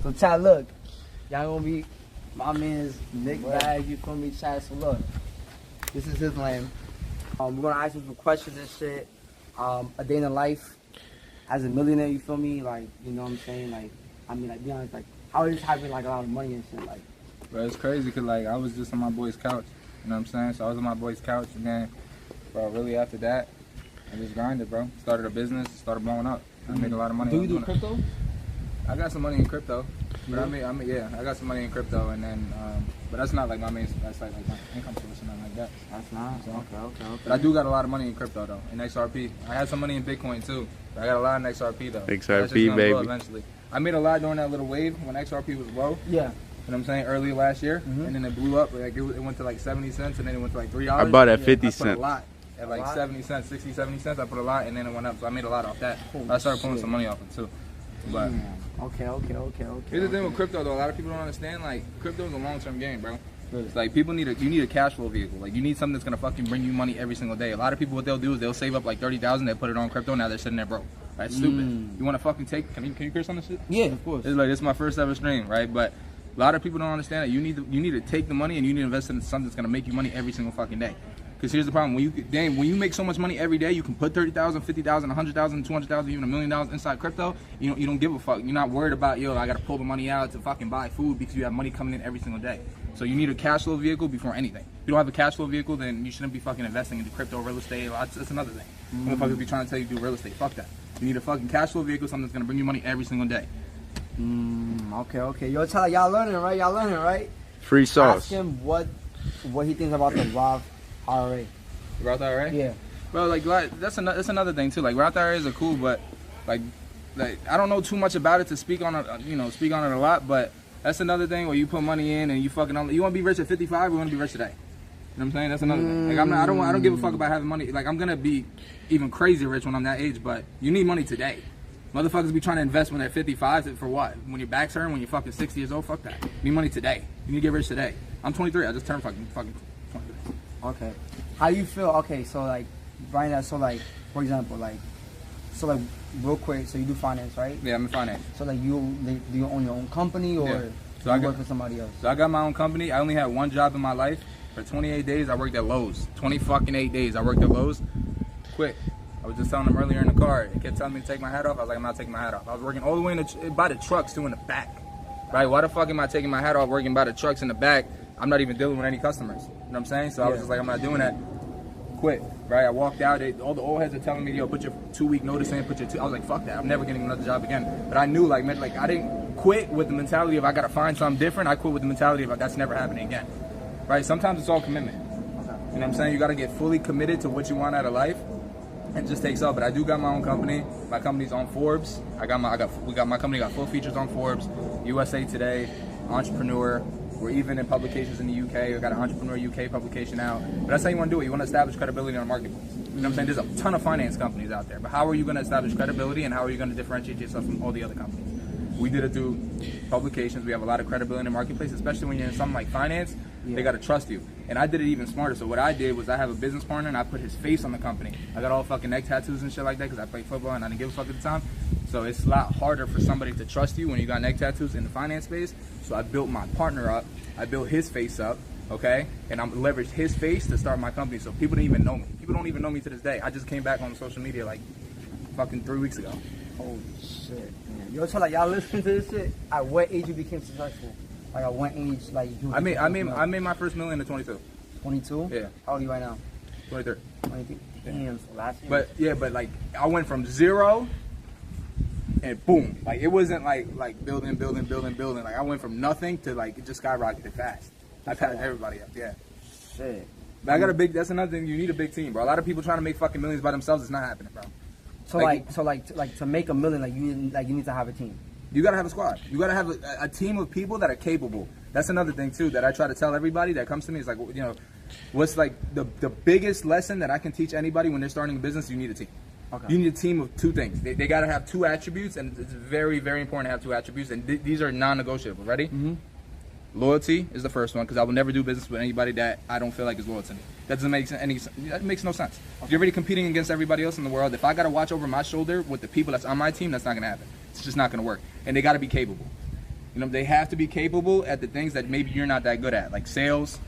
So chat, look, y'all gonna be my man's Nick Bag, you feel me, chat? So look, this is his lane. We're gonna ask him some questions and shit. A day in the life as a millionaire, you feel me? Like, you know what I'm saying? Like, I mean, like, be honest, like, how is having like a lot of money and shit? Like, bro, it's crazy because like I was just on my boy's couch, you know what I'm saying? So I was on my boy's couch, and then, bro, really after that, I just grinded, bro. Started a business, started blowing up. I made a lot of money. do you do crypto? I got some money in crypto, but I got some money in crypto, and then, but that's not like my main. That's like my income source or nothing like that. That's not. Okay. But I do got a lot of money in crypto though, in XRP. I had some money in Bitcoin too. But I got a lot in XRP though. XRP, baby. Eventually, I made a lot during that little wave when XRP was low. Yeah. You know what I'm saying? Early last year, and then it blew up. Like it went to like 70 cents, and then it went to like $3. I bought at 50 I put cents. a lot at like 70 cents, 60, 70 cents. I put a lot, and then it went up. So I made a lot off that. I started pulling some money off it too. But Okay. here's the thing with crypto though. A lot of people don't understand. Like crypto is a long-term game, bro. It's like people you need a cash flow vehicle. Like you need something that's gonna fucking bring you money every single day. A lot of people, what they'll do is they'll save up like 30,000. They put it on crypto. Now they're sitting there broke. That's stupid. You want to fucking take? Can you curse on this shit? Yeah, of course. It's like it's my first ever stream, right? But a lot of people don't understand that you need to take the money and you need to invest in something that's gonna make you money every single fucking day. Because here's the problem: when you make so much money every day, you can put 30,000, 50,000, 100,000, 200,000, even $1 million inside crypto. You don't give a fuck. You're not worried about I gotta pull the money out to fucking buy food because you have money coming in every single day. So you need a cash flow vehicle before anything. If you don't have a cash flow vehicle, then you shouldn't be fucking investing into crypto, real estate. That's another thing. Motherfuckers be trying to tell you to do real estate. Fuck that. You need a fucking cash flow vehicle, something that's gonna bring you money every single day. Okay. Yo, tell y'all learning, right? Free sauce. Ask him what he thinks about the Roth IRA. Roth IRA? Yeah. Bro, like that's another thing too. Like Roth IRAs are cool, but like I don't know too much about it to speak on it. Speak on it a lot. But that's another thing where you put money in and you fucking you want to be rich at 55. We want to be rich today. You know what I'm saying? That's another thing. Like I don't give a fuck about having money. Like I'm gonna be even crazy rich when I'm that age. But you need money today. Motherfuckers be trying to invest when they're 55 for what? When your back's hurting, when you're fucking 60 years old? Fuck that. You need money today. You need to get rich today. I'm 23. I just turned fucking 23. Okay. How you feel? Okay, so like right now, so like for example, real quick, so you do finance, right? Yeah, I'm in finance. So like do you own your own company or So I work for somebody else? So I got my own company. I only had one job in my life. For 28 days, I worked at Lowe's. 8 days, I worked at Lowe's. Quit. I was just telling them earlier in the car. They kept telling me to take my hat off. I was like, I'm not taking my hat off. I was working all the way by the trucks, too, in the back. Right? Why the fuck am I taking my hat off working by the trucks in the back? I'm not even dealing with any customers. You know what I'm saying? So I was just like, I'm not doing that. Quit. Right? I walked out. All the old heads are telling me, yo, put your 2-week notice in. I was like, fuck that. I'm never getting another job again. But I knew, I didn't quit with the mentality of I got to find something different. I quit with the mentality of that's never happening again. Right? Sometimes it's all commitment. You know what I'm saying? You got to get fully committed to what you want out of life. It just takes off. But I do got my own company. My company's on Forbes. My company got full features on Forbes, USA Today, Entrepreneur. We're even in publications in the UK. We got an Entrepreneur UK publication out. But that's how you want to do it. You want to establish credibility on the marketplace. You know what I'm saying? There's a ton of finance companies out there. But how are you going to establish credibility and how are you going to differentiate yourself from all the other companies? We did it through publications. We have a lot of credibility in the marketplace, especially when you're in something like finance. They got to trust you. And I did it even smarter. So what I did was I have a business partner and I put his face on the company. I got all fucking neck tattoos and shit like that because I played football and I didn't give a fuck at the time. So it's a lot harder for somebody to trust you when you got neck tattoos in the finance space. So I built my partner up. I built his face up, okay? And I leveraged his face to start my company. So people didn't even know me. People don't even know me to this day. I just came back on social media like fucking 3 weeks ago. Holy shit, man. Yo, so like y'all listening to this shit, at what age you became successful? Like at what age I made my first million at 22. 22? Yeah. How old are you right now? 23. 23. Damn, so last But year. but I went from zero and boom. Like it wasn't like building. Like I went from nothing to it just skyrocketed fast. I passed everybody up, yeah. Shit. But that's another thing, you need a big team, bro. A lot of people trying to make fucking millions by themselves, it's not happening, bro. So to make $1 million, you need to have a team. You gotta have a squad. You gotta have a team of people that are capable. That's another thing too that I try to tell everybody that comes to me is what's the biggest lesson that I can teach anybody when they're starting a business? You need a team. Okay. You need a team of two things. They gotta have two attributes, and it's very, very important to have two attributes, and these are non-negotiable. Ready? Mm-hmm. Loyalty is the first one, because I will never do business with anybody that I don't feel like is loyal to me. That doesn't make any sense. That makes no sense. Okay. If you're already competing against everybody else in the world, if I got to watch over my shoulder with the people that's on my team, that's not going to happen. It's just not going to work. And they got to be capable. You know, they have to be capable at the things that maybe you're not that good at, like sales.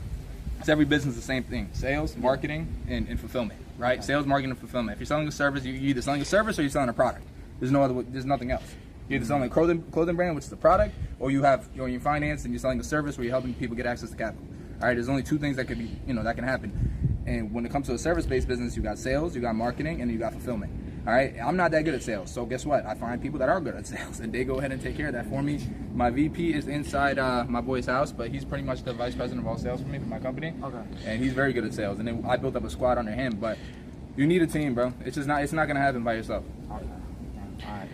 It's every business the same thing: sales, marketing, and fulfillment. Right? Okay. Sales, marketing, and fulfillment. If you're selling a service, you're either selling a service or you're selling a product. There's nothing else. You're either selling a clothing brand, which is a product, or you're in finance and you're selling a service where you're helping people get access to capital. All right, there's only two things that could be, that can happen. And when it comes to a service-based business, you got sales, you got marketing, and you got fulfillment. All right, I'm not that good at sales, so guess what? I find people that are good at sales, and they go ahead and take care of that for me. My VP is inside my boy's house, but he's pretty much the vice president of all sales for me, for my company. Okay. And he's very good at sales, and then I built up a squad under him. But you need a team, bro. It's not gonna happen by yourself. Okay. All right.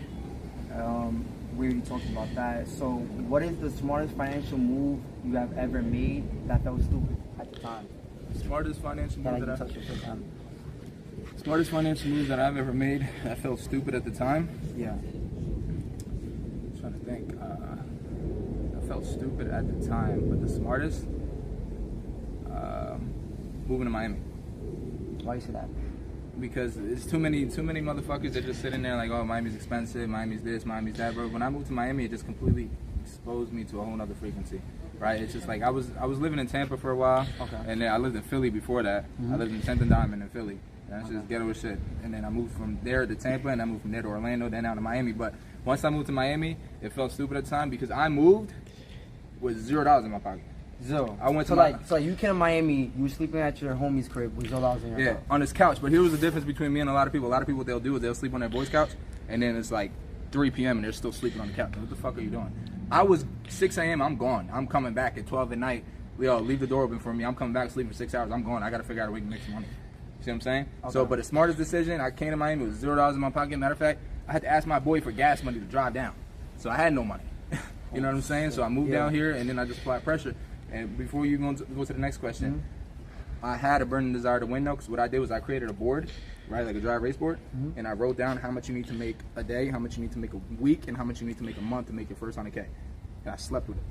We already talked about that. So, what is the smartest financial move you have ever made that felt stupid at the time? Smartest financial move Smartest financial move that I've ever made that felt stupid at the time? Yeah. I'm trying to think. I felt stupid at the time, but the smartest? Moving to Miami. Why you say that? Because it's too many motherfuckers that just sitting there like, oh, Miami's expensive, Miami's this, Miami's that, bro. When I moved to Miami, it just completely exposed me to a whole nother frequency, right? It's just like I was living in Tampa for a while, okay, and then I lived in Philly before that. I lived in 10th and Diamond in Philly. That's just ghetto as shit. And then I moved from there to Tampa, and I moved from there to Orlando, then out to Miami. But once I moved to Miami, it felt stupid at the time because I moved with $0 in my pocket. Zero. I went so you came to Miami, you were sleeping at your homie's crib with $0 in your on his couch. But here was the difference between me and a lot of people. A lot of people, what they'll do is they'll sleep on their boy's couch, and then it's like 3 p.m. and they're still sleeping on the couch. What the fuck are you doing? I was 6 a.m. I'm gone. I'm coming back at 12 at night. Yo, leave the door open for me. I'm coming back, sleeping for 6 hours. I'm gone. I got to figure out a way to make some money. See what I'm saying? Okay. So, but the smartest decision, I came to Miami with $0 in my pocket. Matter of fact, I had to ask my boy for gas money to drive down. So I had no money. You know what I'm saying? So I moved down here, and then I just applied pressure. And before you go to the next question, I had a burning desire to win though, because what I did was I created a board, right, like a dry erase board, and I wrote down how much you need to make a day, how much you need to make a week, and how much you need to make a month to make your first 100K. And I slept with it.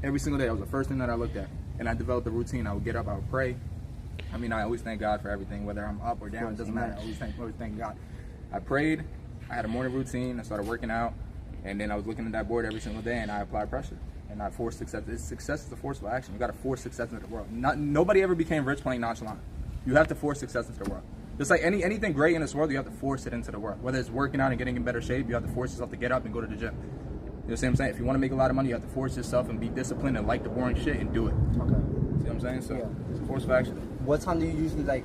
Every single day, that was the first thing that I looked at. And I developed a routine. I would get up, I would pray. I mean, I always thank God for everything, whether I'm up or down, it doesn't matter. I always thank God. I prayed, I had a morning routine, I started working out, and then I was looking at that board every single day, and I applied pressure. And I forced success. Success is a forceful action. You got to force success into the world. Nobody ever became rich playing nonchalant. You have to force success into the world. Just like anything great in this world, you have to force it into the world. Whether it's working out and getting in better shape, you have to force yourself to get up and go to the gym. You know what I'm saying? If you want to make a lot of money, you have to force yourself and be disciplined and like the boring shit and do it. Okay. See what I'm saying? So it's a forceful action. What time do you usually like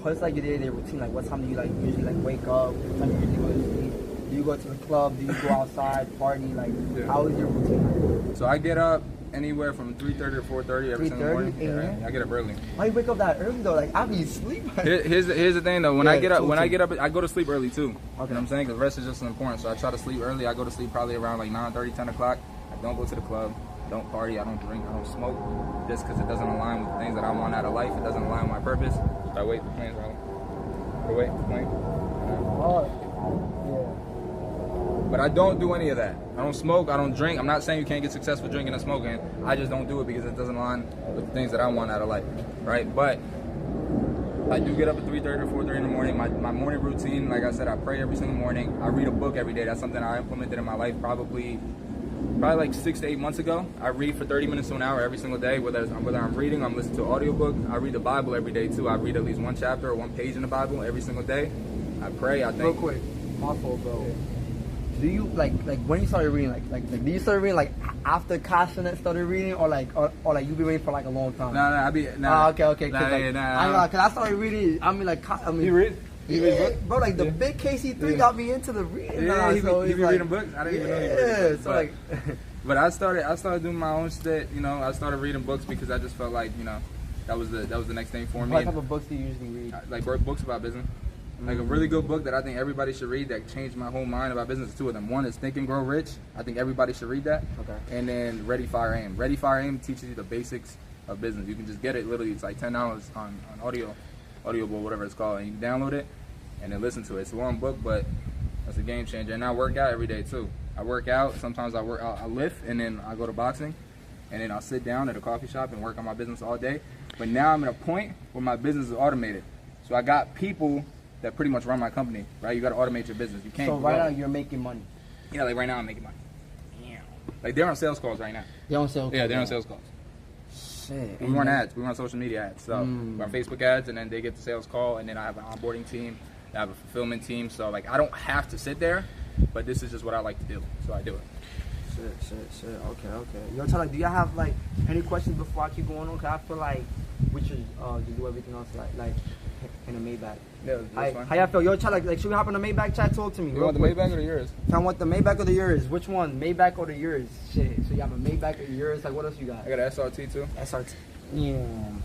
what's like your day-to-day routine? Like what time do you usually wake up? What time do you usually go to sleep? Do you go to the club? Do you go outside, party? How is your routine? So I get up anywhere from 3:30 to 4:30 every single morning. Yeah, I get up early. Why you wake up that early though? Like I be asleep. Here's the thing though. When I get up, I go to sleep early too. Okay. You know what I'm saying? Because rest is just as important. So I try to sleep early. I go to sleep probably around like 9:30, 10 o'clock. I don't go to the club. Don't party. I don't drink. I don't smoke. Just because it doesn't align with the things that I want out of life. It doesn't align with my purpose. Should I wait the plane's rolling? Wait the plane. But I don't do any of that. I don't smoke, I don't drink. I'm not saying you can't get successful drinking and smoking. I just don't do it because it doesn't align with the things that I want out of life, right? But I do get up at 3:30 or 4:30 in the morning. My morning routine, like I said, I pray every single morning. I read a book every day. That's something I implemented in my life probably like 6 to 8 months ago. I read for 30 minutes to an hour every single day, whether I'm reading or I'm listening to an audiobook. I read the Bible every day too. I read at least one chapter or one page in the Bible every single day. I pray, I think. Real quick, my fault, bro. Do you like when you started reading do you start reading like after Castanet started reading or you been reading for like a long time? Okay. Cause I started reading. You read? Bro, like the big KC3 got me into the reading. Yeah, he be reading books. I didn't even know he read books. So like, but I started doing my own shit. You know, I started reading books because I just felt like that was the next thing for me. What type of books do you usually read? Like books about business. Like a really good book that I think everybody should read that changed my whole mind about business. Two of them. One is Think and Grow Rich. I think everybody should read that. Okay. And then Ready, Fire, Aim. Ready, Fire, Aim teaches you the basics of business. You can just get it literally. It's like $10 on Audible, whatever it's called, and you can download it and then listen to it. It's a long book, but it's a game changer. And I work out every day too. I work out. Sometimes I lift, and then I go to boxing, and then I'll sit down at a coffee shop and work on my business all day. But now I'm at a point where my business is automated. So I got people that pretty much run my company, right? You got to automate your business. You can't. So right now you're making money. Yeah, like right now I'm making money. Like they're on sales calls right now. They don't sell. Yeah, they're on sales calls. Shit. We run ads. We run social media ads. So we run Facebook ads, and then they get the sales call, and then I have an onboarding team. I have a fulfillment team. So like I don't have to sit there, but this is just what I like to do. So I do it. Shit. Okay. Yo, Tyler, do y'all have like any questions before I keep going on? Cause I feel like we should just do everything else like in a Maybach. Yeah, that's fine. How y'all feel? Yo, Tyler, like should we hop in the Maybach chat? Talk to me. You want the Maybach or the yours? I want the Maybach or the yours. Which one? Maybach or the yours? Shit. So you have a Maybach or yours? Like what else you got? I got an SRT too. SRT. Yeah.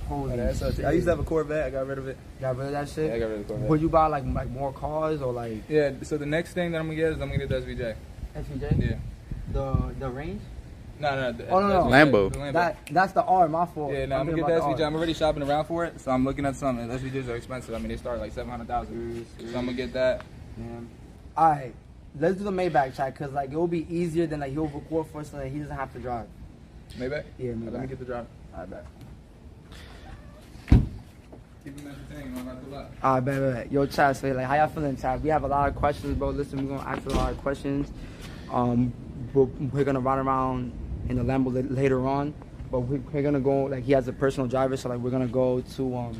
Holy I got an SRT. I used to have a Corvette. I got rid of it. Got rid of that shit? Yeah, I got rid of the Corvette. Would you buy like more cars or like? Yeah. So the next thing that I'm gonna get is I'm gonna get the SVJ. SVJ? Yeah. The range? No. Oh, no. Lambo. The Lambo. That's the R, my fault. Yeah, no, I'm gonna get the SVJ. I'm already shopping around for it, so I'm looking at some. And SVJs are expensive. I mean, they start like 700,000. So I'm gonna get that. Yeah. All right, let's do the Maybach chat because like it will be easier than like he'll record for us so that he doesn't have to drive. Maybach? Yeah, Let me Maybach. get the drive. I bet. Keep them entertained. I'm not too loud. All right, bet. Yo, chat. So like, how y'all feeling, chat? We have a lot of questions, bro. Listen, we're gonna ask a lot of questions. We're gonna ride around in the Lambo later on, but we're gonna go like he has a personal driver, so like we're gonna go to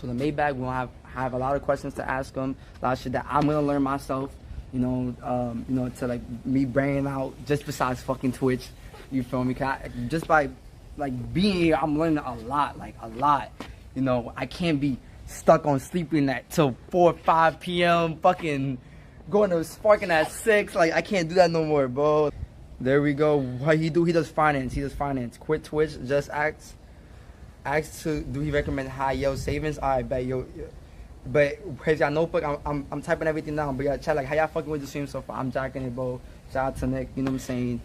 the Maybach. We'll have a lot of questions to ask him, a lot of shit that I'm gonna learn myself. You know, to like me bringing out just besides fucking Twitch. You feel me? Just by like being here, I'm learning a lot. You know, I can't be stuck on sleeping at till 4 or 5 p.m. Fucking going to sparking at 6. Like I can't do that no more, bro. There we go. What he do? He does finance. Quit Twitch. Just ask to do he recommend high yield savings? All right, bet yo. But crazy, I notebook. I'm typing everything down. But yeah, chat like how y'all fucking with the stream so far. I'm jacking it, bro. Shout out to Nick. You know what I'm saying?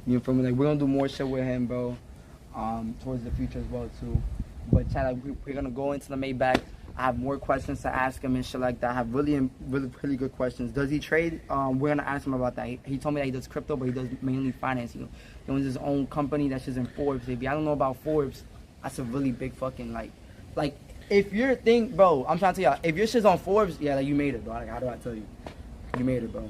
You feel me? Like we're gonna do more shit with him, bro. Towards the future as well too. But chat like we're gonna go into the Maybach. I have more questions to ask him and shit like that. I have really good questions. Does he trade? We're gonna ask him about that. He told me that he does crypto, but he does mainly finance. He owns his own company that's just in Forbes. If I don't know about Forbes, that's a really big fucking like if your thing, bro. I'm trying to tell y'all, if your shit's on Forbes, yeah, like you made it, bro. Like how do I tell you? You made it, bro.